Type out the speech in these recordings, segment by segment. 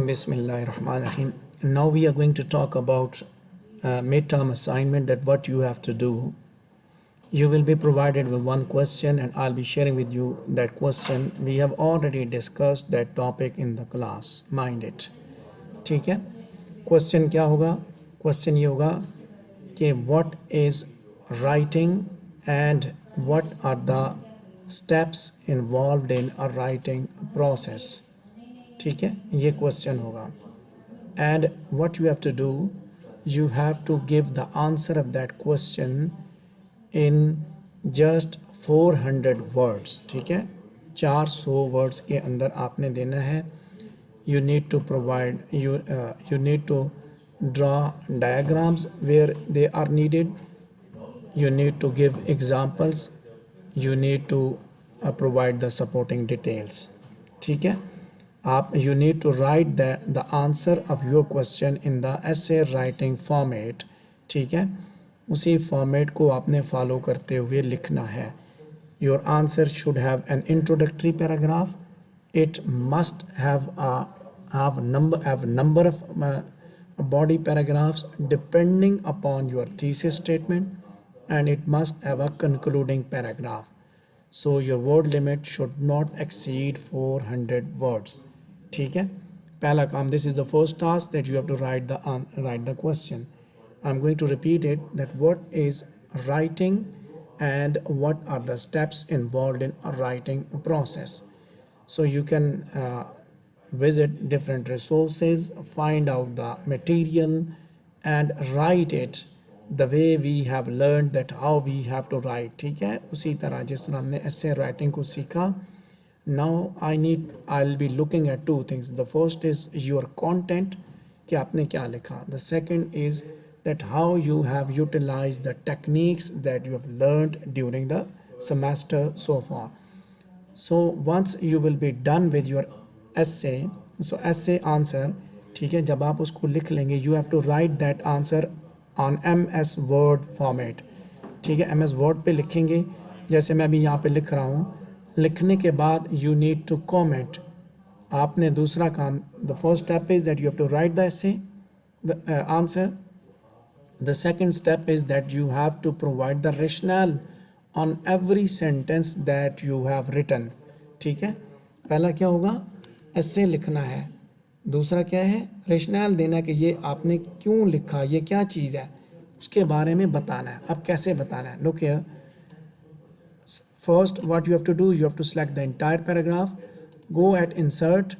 Bismillahirrahmanirrahim. Now we are going to talk about midterm assignment, that what you have to do. You will be provided with one question and I'll be sharing with you that question. We have already discussed that topic in the class. Mind it. ठीक है. Question क्या होगा? Question ये होगा कि what is writing and what are the steps involved in a writing process. ठीक है, ये क्वेश्चन होगा. And what you have to do, you have to give the answer of that question in just 400 words. ठीक है, 400 words के अंदर आपने देना है. You need to provide, you need to draw diagrams where they are needed. You need to give examples. You need to provide the supporting details. ठीक है, आप you need to write the answer of your question in the essay writing format. ठीक है, उसी format को आपने follow करते हुए लिखना है. Your answer should have an introductory paragraph. It must have number of body paragraphs depending upon your thesis statement, and it must have a concluding paragraph. So your word limit should not exceed 400 words. ठीक है, पहला काम, this is the first task that you have to write the question. I'm going to repeat it, that what is writing and what are the steps involved in a writing process. So you can visit different resources, find out the material and write it the way we have learned that how we have to write. ठीक है, उसी तरह जिस तरह हमने essay writing को सीखा. Now I'll be looking at two things. The first is your content, कि आपने क्या लिखा. The second is that how you have utilized the techniques that you have learned during the semester so far. So once you will be done with your essay, so essay answer, ठीक है, जब आप उसको लिख लेंगे, you have to write that answer on MS Word format. ठीक है, MS Word पे लिखेंगे, जैसे मैं अभी यहाँ पे लिख रहा हूँ. लिखने के बाद you need to comment. आपने दूसरा काम, the first step is that you have to write the essay, the answer. The second step is that you have to provide the rationale on every sentence that you have written. ठीक है, पहला क्या होगा, essay लिखना है. दूसरा क्या है, rationale देना कि ये आपने क्यों लिखा, ये क्या चीज़ है, उसके बारे में बताना है. अब कैसे बताना है? Look here. First, what you have to do, you have to select the entire paragraph, go at insert,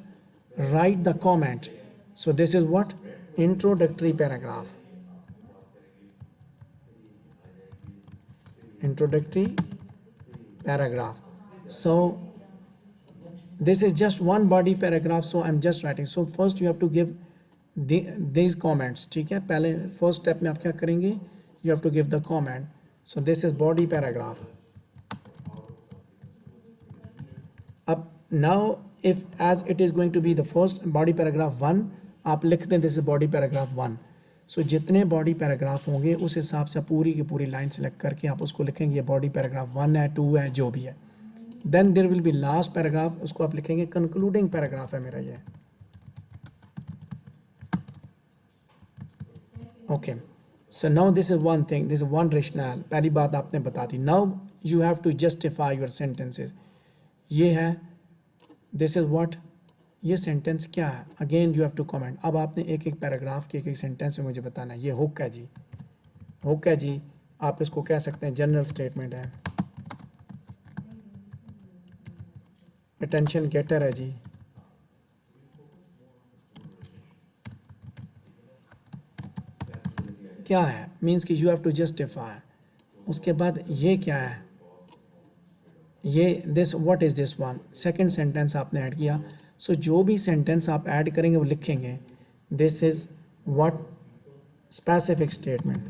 write the comment. So this is what? Introductory paragraph. Introductory paragraph. So this is just one body paragraph, so I'm just writing. So first you have to give these comments. ठीक है, पहले first step में आप क्या करेंगे, you have to give the comment. So this is body paragraph. Now if as it is going to be the first body paragraph 1, आप लिख दें this is body paragraph 1. So जितने body paragraph होंगे उस हिसाब से पूरी की पूरी line select करके आप उसको लिखेंगे, ये body paragraph 1 है, 2 है, जो भी है. Then there will be last paragraph, उसको आप लिखेंगे concluding paragraph है मेरा ये. Okay, so now this is one thing, this is one rationale. पहली बात आपने बता दी. Now you have to justify your sentences. ये है, this is what, ये सेंटेंस क्या है. Again you have to comment. अब आपने एक एक पैराग्राफ के एक एक सेंटेंस में मुझे बताना है. ये हुक है जी, हुक है जी, आप इसको कह सकते हैं जनरल स्टेटमेंट है. अटेंशन गेटर है जी. क्या है, मीन्स कि यू हैव टू जस्टिफाई. उसके बाद ये क्या है, ये this, what is this one, second sentence आपने ऐड किया. सो जो भी सेंटेंस आप ऐड करेंगे वो लिखेंगे this is what, specific statement.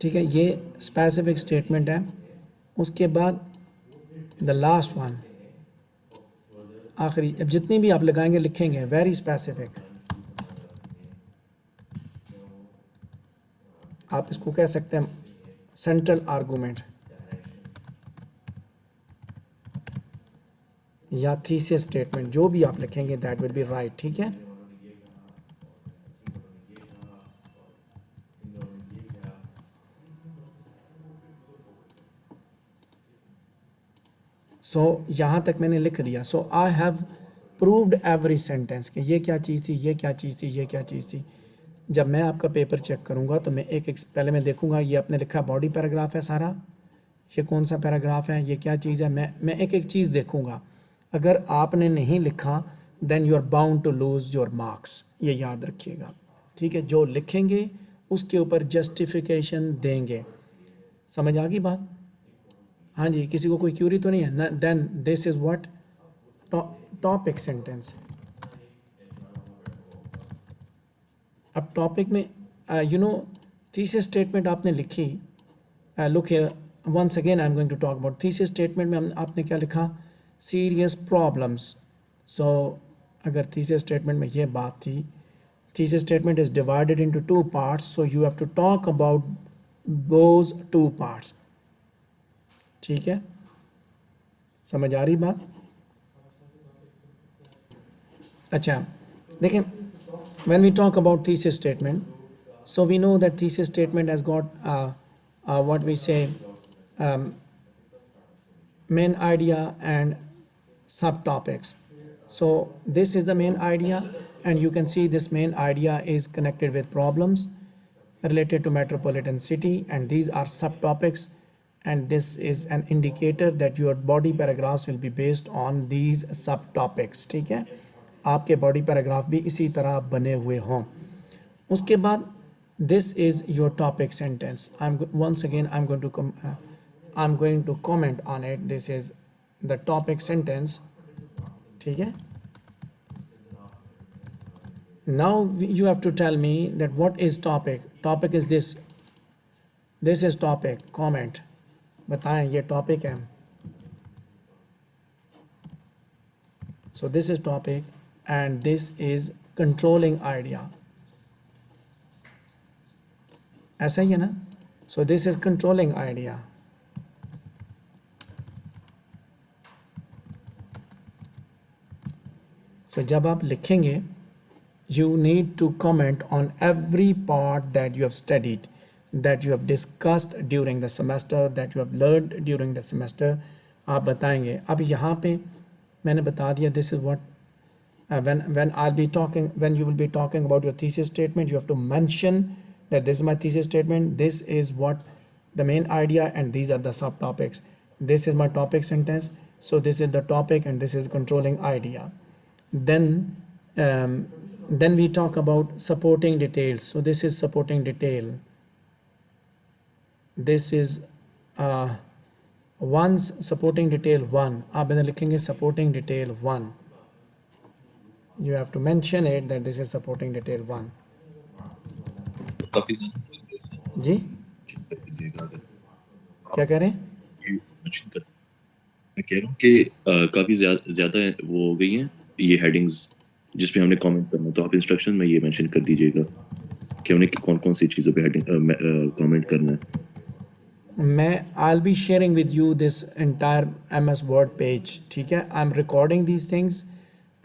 ठीक है, ये स्पेसिफिक स्टेटमेंट है. उसके बाद द लास्ट वन, आखिरी, अब जितनी भी आप लगाएंगे लिखेंगे वेरी स्पेसिफिक. आप इसको कह सकते हैं सेंट्रल आर्गूमेंट या थीसिस स्टेटमेंट, जो भी आप लिखेंगे दैट विल बी राइट, ठीक है। सो यहाँ तक मैंने लिख दिया। So I have proved every sentence कि ये क्या चीज़ थी, ये क्या चीज़ थी, ये क्या चीज़ थी। जब मैं आपका पेपर चेक करूँगा तो मैं एक एक पहले मैं देखूँगा ये आपने लिखा बॉडी पैराग्राफ है सारा, ये कौन सा पैराग्राफ है, ये क्या चीज़ है, मैं एक एक चीज़ देखूँगा। अगर आपने नहीं लिखा then you are bound to lose your marks, ये याद रखिएगा, ठीक है। जो लिखेंगे उसके ऊपर जस्टिफिकेशन देंगे। समझ आ गई बात? हाँ जी, किसी को कोई क्यूरी तो नहीं है? Then this is what topic sentence. अब टॉपिक में थीसिस स्टेटमेंट आपने लिखी, look here once again I am going to talk about thesis statement में आपने क्या लिखा, सीरियस प्रॉब्लम्स। सो अगर थीसिस स्टेटमेंट में ये बात थी, thesis statement is divided into two parts, so you have to talk about those two parts, ठीक है। समझ आ रही बात? अच्छा देखें, when we talk about thesis statement, so we know that thesis statement has got what we say main idea and subtopics. So this is the main idea, and you can see this main idea is connected with problems related to metropolitan city, and these are subtopics, and this is an indicator that your body paragraphs will be based on these subtopics, ठीक है। आपके body paragraph भी इसी तरह बने हुए हों। उसके बाद this is your topic sentence. I am once again I am going to comment on it. This is the topic sentence, ठीक है। Now you have to tell me that what is topic. Topic is this is topic, comment बताएं ये topic है। So this is topic and this is controlling idea, ऐसा ही है ना। so this is controlling idea। so जब आप लिखेंगे you need to comment on every part that you have studied, that you have discussed during the semester, that you have learned during the semester, आप बताएंगे। अब यहाँ पे मैंने बता दिया this is what when I'll be talking, when you will be talking about your thesis statement, you have to mention that this is my thesis statement, this is what the main idea, and these are the subtopics. This is my topic sentence, so this is the topic and this is controlling idea. Then we talk about supporting details. So this is supporting detail, this is one's supporting detail 1। आप इधर लिखेंगे supporting detail 1, you have to mention it that this is supporting detail 1। काफी जी क्या कह रहे हैं? मैं कह रहा हूँ कि काफी ज्यादा वो हो गई हैं ये हेडिंग्स जिसपे हमने कमेंट करना, तो आप इंस्ट्रक्शन में ये मेंशन कर दीजिएगा कि हमने कौन कौन सी चीज़ों पे हेडिंग कमेंट करना है। मैं I'll be sharing with you this entire MS Word page, ठीक है। I'm recording these things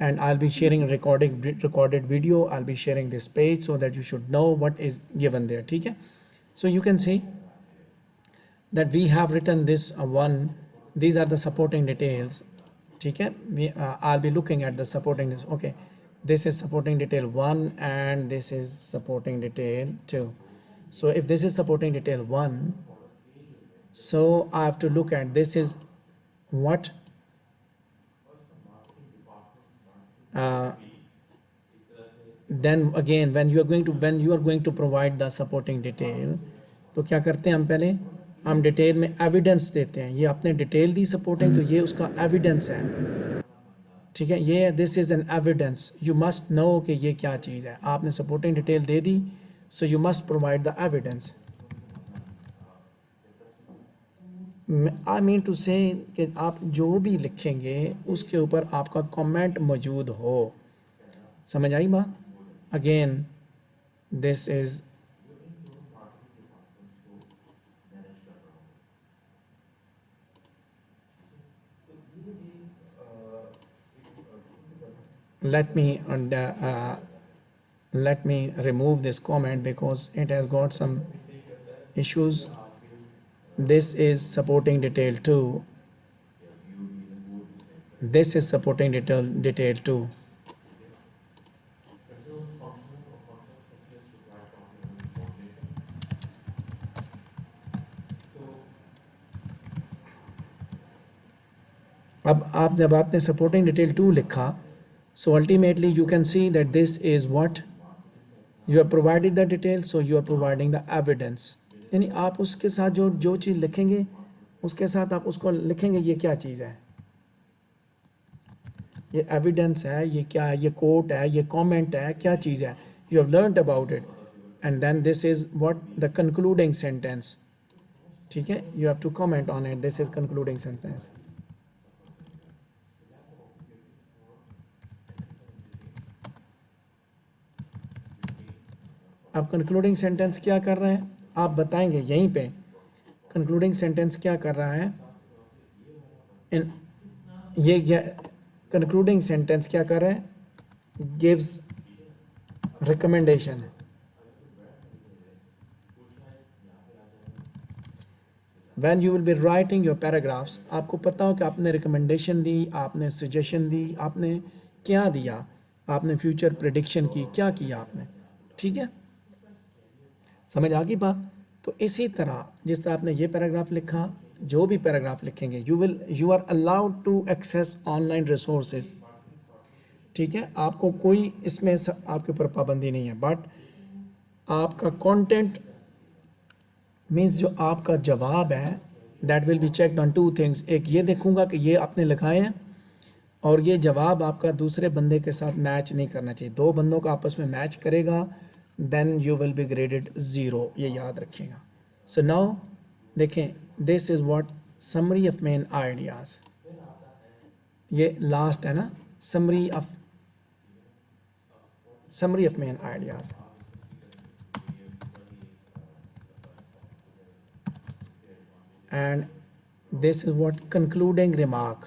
and I'll be sharing a recorded video. I'll be sharing this page so that you should know what is given there, ठीक है। So you can see that we have written this one, these are the supporting details, ठीक है। I'll be looking at the supporting this, okay, this is supporting detail 1 and this is supporting detail 2। so if this is supporting detail 1, so I have to look at this is what then again when you are going to provide the supporting detail, तो क्या करते हैं हम पहले हम detail में evidence देते हैं। ये आपने डिटेल दी सपोर्टिंग, तो ये उसका एविडेंस है, ठीक है। ये this is an evidence, you must know कि ये क्या चीज़ है। आपने सपोर्टिंग डिटेल दे दी, so you must provide the evidence. I mean to say कि आप जो भी लिखेंगे उसके ऊपर आपका कमेंट मौजूद हो। समझ आई बात? Again this is let me let me remove this comment because it has got some issues. This is supporting detail 2. This is supporting detail 2. अब आप जब आपने supporting detail 2 लिखा, so ultimately you can see that this is what you have provided the detail, so you are providing the evidence. यानी आप उसके साथ जो चीज़ लिखेंगे उसके साथ आप उसको लिखेंगे ये क्या चीज़ है, ये एविडेंस है, ये क्या है, ये कोट है, ये कमेंट है, क्या चीज़ है, you have learned about it and then this is what the concluding sentence. ठीक है, you have to comment on it, this is concluding sentence. अब कंक्लूडिंग सेंटेंस क्या कर रहे हैं आप बताएंगे यहीं पे. कंक्लूडिंग सेंटेंस क्या कर रहा है इन ये कंक्लूडिंग सेंटेंस क्या कर रहा है, gives recommendation. When you will be writing your paragraphs, आपको पता हो कि आपने रिकमेंडेशन दी, आपने सजेशन दी, आपने क्या दिया, आपने फ्यूचर प्रेडिक्शन की, क्या किया आपने. ठीक है, समझ आ गई बात. तो इसी तरह जिस तरह आपने ये पैराग्राफ लिखा, जो भी पैराग्राफ लिखेंगे you are allowed to access online resources. ठीक है, आपको कोई इसमें आपके ऊपर पाबंदी नहीं है, बट आपका कंटेंट मीन्स जो आपका जवाब है that will be checked on 2 things. एक ये देखूंगा कि ये आपने लिखाए हैं और ये जवाब आपका दूसरे बंदे के साथ मैच नहीं करना चाहिए. 2 बंदों का आपस में मैच करेगा then you will be graded 0, ये याद रखिएगा. सो नाउ देखें, this is what summary of main ideas. ये लास्ट है ना, summary of main ideas. and this is what concluding remark,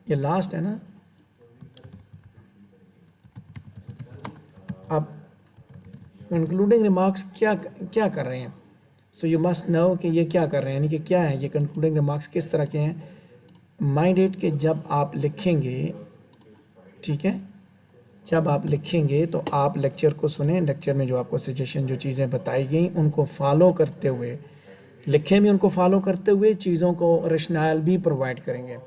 ये लास्ट है ना. अब कंक्लूडिंग रिमार्क्स क्या क्या कर रहे हैं, सो यू मस्ट नो कि ये क्या कर रहे हैं, यानी कि क्या है ये कंक्लूडिंग रिमार्क्स किस तरह के हैं. माइंड इट कि जब आप लिखेंगे, ठीक है, जब आप लिखेंगे तो आप लेक्चर को सुने, लेक्चर में जो आपको सजेशन जो चीज़ें बताई गई उनको फॉलो करते हुए लिखें भी, उनको फॉलो करते हुए चीज़ों को रशनैल भी प्रोवाइड करेंगे.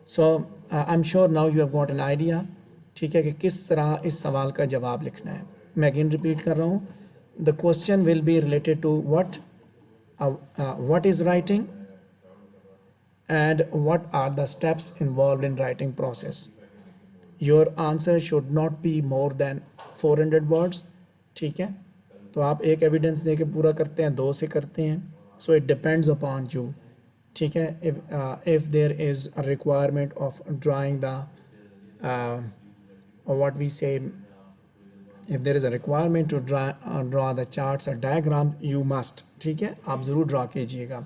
So I am sure now you have got an idea. ठीक है, कि किस तरह इस सवाल का जवाब लिखना है. मैं अगेन रिपीट कर रहा हूँ, the question will be related to what is writing and what are the steps involve in writing process. Your answer should not be more than 400 words. ठीक है, तो आप एक एविडेंस दे के पूरा करते हैं, 2 से करते हैं, so it depends upon you. ठीक है, if there is a requirement of drawing the what we say, if there is a requirement to draw the charts or diagram, you must. ठीक है, आप ज़रूर ड्रा कीजिएगा.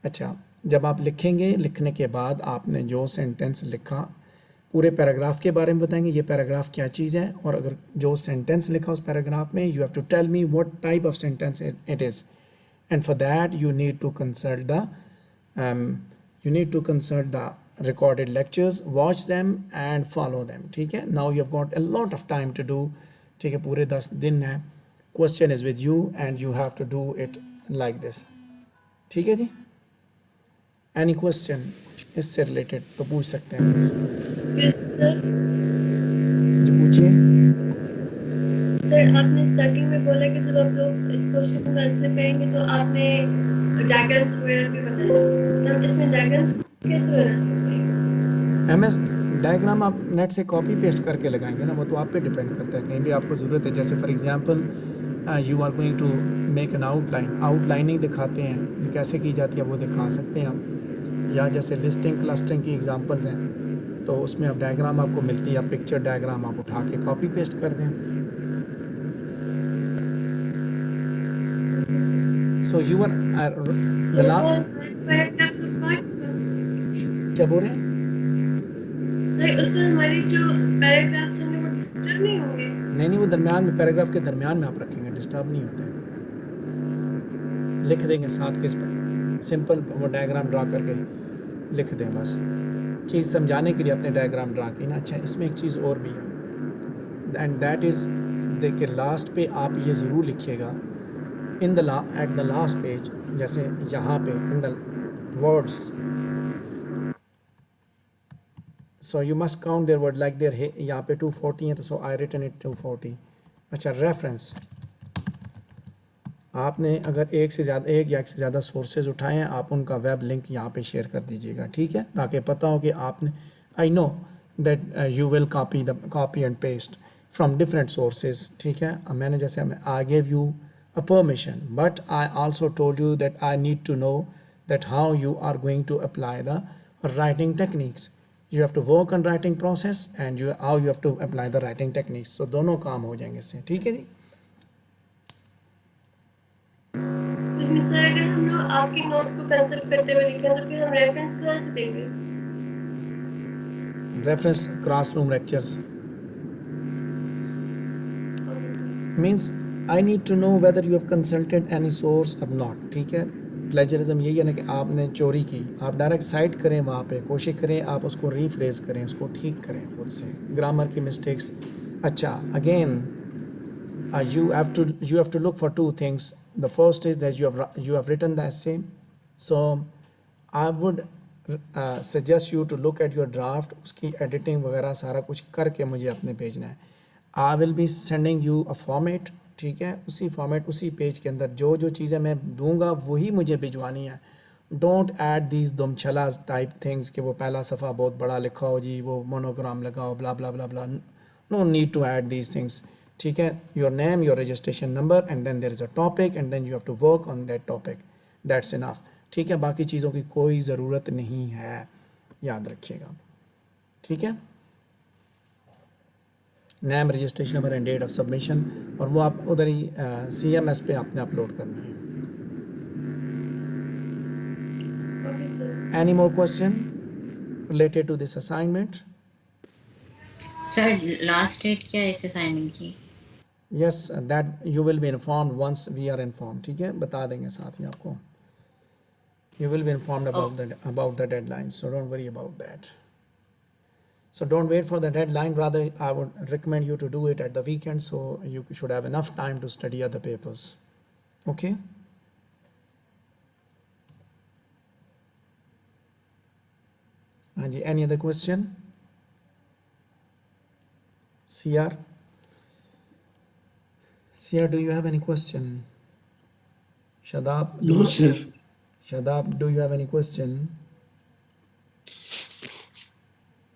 अच्छा, जब आप लिखेंगे, लिखने के बाद आपने जो सेंटेंस लिखा पूरे पैराग्राफ के बारे में बताएंगे, ये पैराग्राफ क्या चीज़ है, और अगर जो सेंटेंस लिखा उस पैराग्राफ में, you have to tell me what type of sentence it is, and for that you need to consult the recorded lectures, watch them and follow them. ठीक है, now you have got a lot of time to do. ठीक है, पूरे 10 दिन है. Question is with you and you have to do it like this. ठीक है जी, any question इससे related तो पूछ सकते हैं please. जी पूछिए. सर आपने स्टार्टिंग में बोला कि जब आप लोग इस क्वेश्चन का आंसर करेंगे तो आपने डायग्राम्स वगैरह भी बताया, तो इसमें डायग्राम्स कैसे बना सकते हैं? MS डायग्राम आप नेट से कॉपी पेस्ट करके लगाएंगे ना, वो तो आप पे डिपेंड करता है. कहीं भी आपको ज़रूरत है, जैसे for example you are going to make an outlining दिखाते हैं, ये कैसे की जाती है वो दिखा सकते हैं आप. या जैसे लिस्टिंग क्लस्टरिंग की एग्जांपल्स हैं, तो उसमें अब डायग्राम आपको मिलती है, आप पिक्चर डायग्राम आप उठा के कॉपी पेस्ट कर दें. So you are the last, क्या बोल रहे हैं सर उस फिर जो पैराग्राफ्स होंगे वो डिस्टर्ब नहीं होंगे? नहीं, वो दरमियान में, पैराग्राफ के दरमियान में आप रखेंगे, डिस्टर्ब नहीं होते हैं। लिख देंगे साथ के इस पर, सिंपल वो डायग्राम ड्रा करके लिख दें बस, चीज़ समझाने के लिए अपने डायग्राम ड्रा की ना। अच्छा, इसमें एक चीज़ और भी है, एंड दैट इज़, देखिए लास्ट पे आप ये ज़रूर लिखिएगा, in the at the last page, जैसे यहाँ पे in the words, so you must count their word like there, यहाँ पे 240 है तो सो आई रिटन इट 240। अच्छा, रेफरेंस, आपने अगर एक या एक से ज़्यादा सोर्सेज उठाए हैं, आप उनका वेब लिंक यहाँ पे शेयर कर दीजिएगा, ठीक है, ताकि पता हो कि आपने, I know that you will copy and paste from different sources, ठीक है। अब मैंने जैसे I gave you a permission, but I also told you that I need to know that how you are going to apply the writing techniques. You have to work on writing process and how you have to apply the writing techniques. So दोनों काम हो जाएंगे इससे, ठीक है जी। उसमें sir अगर हम लोग आपके नोट्स को कंसल्ट करते हुए लिखें तो फिर हम रेफरेंस कहाँ से देंगे? Reference classroom lectures means I need to know whether you have consulted any source or not, ठीक है। प्लेजरिज्म यही है ना कि आपने चोरी की, आप डायरेक्ट साइट करें, वहाँ पे कोशिश करें आप उसको रीफ्रेज करें, उसको ठीक करें खुद से, ग्रामर की मिस्टेक्स। अच्छा, again you have to look for two things. The first is that you have written the essay, so I would suggest you to look at your draft, उसकी editing वगैरह सारा कुछ करके मुझे अपने भेजना है। I will be sending you a format, ठीक है, उसी फॉर्मेट उसी पेज के अंदर जो जो चीज़ें मैं दूंगा वही मुझे भिजवानी है। डोंट ऐड दीज दुमछलाज टाइप थिंग्स कि वो पहला सफ़ा बहुत बड़ा लिखा हो जी, वो मोनोग्राम लगाओ, blah blah blah blah, no need to add these things, ठीक है। Your name, your registration number, and then there is a topic, and then you have to work on that topic, that's enough, ठीक है। बाकी चीज़ों की कोई ज़रूरत नहीं है, याद रखिएगा, ठीक है। Name, registration number and date of submission, और वो आप उधर ही CMS पे आपने अपलोड करनी है। Okay sir. Any more question related to this assignment? Sir last date क्या है इस असाइनमेंट की? Yes, that you will be informed once we are inform, ठीक है, बता देंगे साथ ही आपको। You will be informed about the deadline, so don't worry about that. So don't wait for the deadline, rather I would recommend you to do it at the weekend, so you should have enough time to study other papers, okay? Anji, any other question? CR, do you have any question? Shadab? No, sir. Shadab, do you have any question?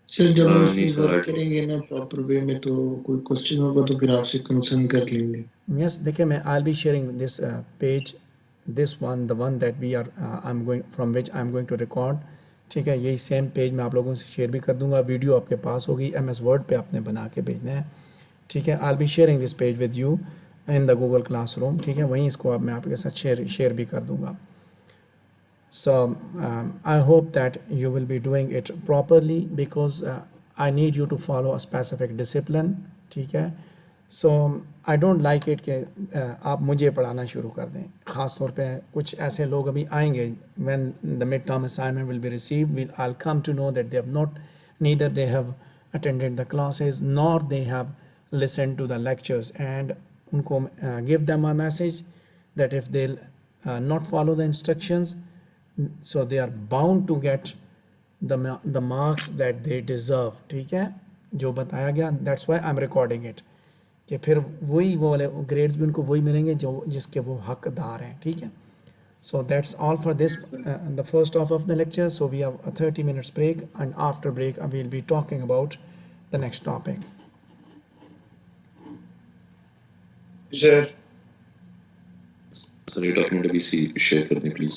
Sir जब हम नहीं इसमें sir. Work करेंगे ना proper way में, तो कोई question होगा तो फिर आपसे कंसर्न कर लेंगे। Yes, देखिए मैं I'll be sharing this page, this one, the one that we are I'm going from which I'm going to record, ठीक है। यही सेम पेज मैं आप लोगों से शेयर भी कर दूंगा, वीडियो आपके पास होगी, MS Word पे आपने बना के भेजना है, ठीक है। I'll be sharing this page with you in the Google Classroom, ठीक है, वहीं इसको अब मैं आपके साथ शेयर भी कर दूंगा। So I hope that you will be doing it properly, because I need you to follow a specific discipline, ठीक है। So I don't like it कि आप मुझे पढ़ाना शुरू कर दें, ख़ास तौर पे कुछ ऐसे लोग अभी आएंगे, when the midterm assignment will be received, I'll come to know that they have not, neither they have attended the classes nor they have listened to the lectures, and उनको give them a message that if they'll not follow the instructions, so they are bound to get the marks that they deserve, ठीक है, जो बताया गया। that's why I'm recording it, कि फिर वही वो वाले ग्रेड्स भी उनको वही मिलेंगे जो जिसके वो हकदार हैं, ठीक है। So that's all for this, the first half of the lecture. So we have a 30 minutes break, and after break I will be talking about the next topic. Sir sir ये डॉक्यूमेंट अभी share कर दें please.